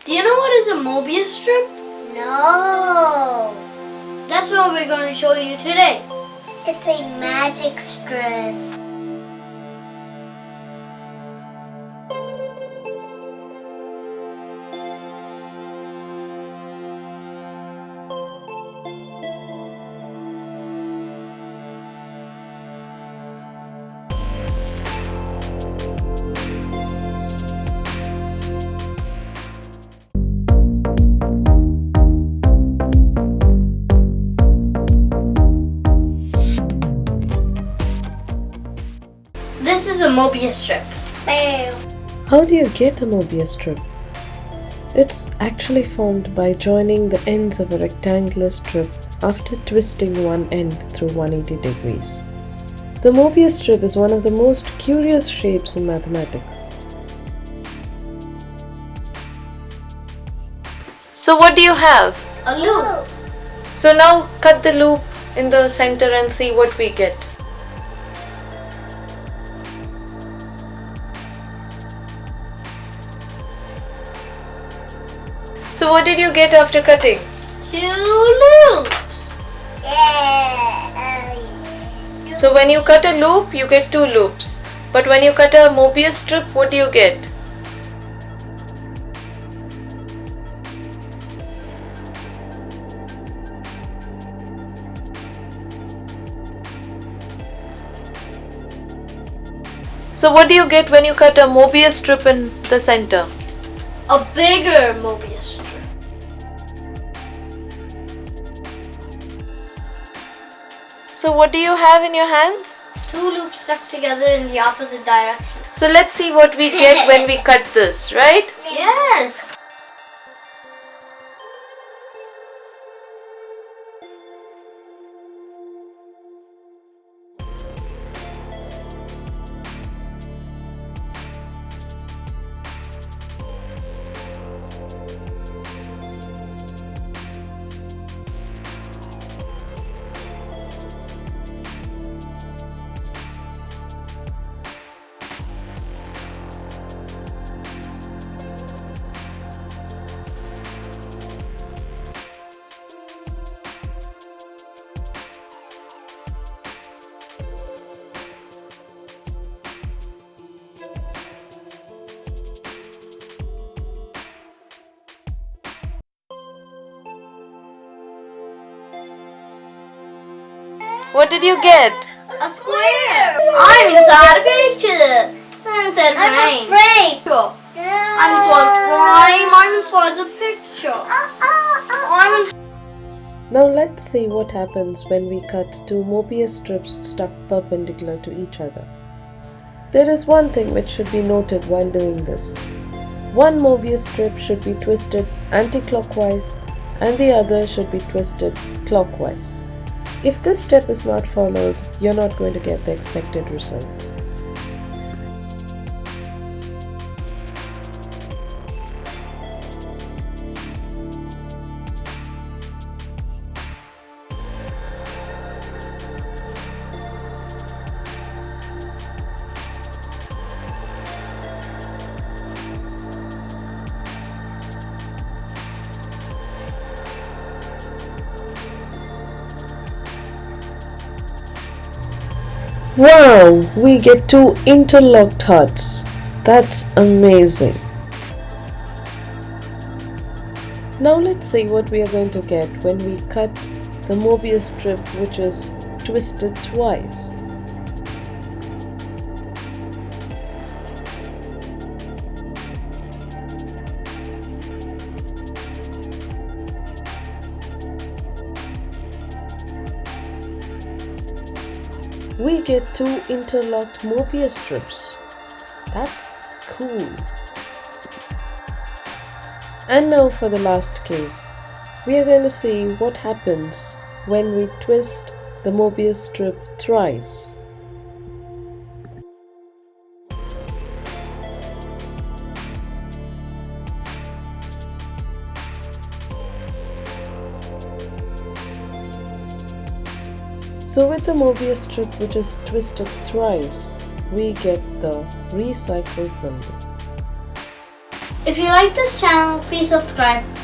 Do you know what is a MOBIUS strip? No. That's what we're going to show you today. It's a magic strip. This is a MOBIUS strip. How do you get a MOBIUS strip? It's actually formed by joining the ends of a rectangular strip after twisting one end through 180 degrees. The MOBIUS strip is one of the most curious shapes in mathematics. So what do you have? A loop. So now cut the loop in the center and see what we get. So what did you get after cutting? 2 loops. Yeah. So when you cut a loop, you get 2 loops. But when you cut a MOBIUS strip, what do you get? So what do you get when you cut a MOBIUS strip in the center? A bigger MOBIUS strip. So what do you have in your hands? 2 loops stuck together in the opposite direction. So let's see what we get when we cut this, right? Yes. What did you get? A square. I'm inside a picture. I'm inside a frame. I'm inside a frame. I'm inside the picture. I'm inside. Now let's see what happens when we cut 2 MOBIUS strips stuck perpendicular to each other. There is one thing which should be noted while doing this. One MOBIUS strip should be twisted anti-clockwise and the other should be twisted clockwise. If this step is not followed, you're not going to get the expected result. Wow, we get 2 interlocked hearts. That's amazing. Now let's see what we are going to get when we cut the MOBIUS strip which is twisted twice. We get 2 interlocked MOBIUS strips. That's cool. And now for the last case. We are going to see what happens when we twist the MOBIUS strip thrice. So with the MOBIUS strip which is twisted thrice, we get the recycle symbol. If you like this channel, please subscribe.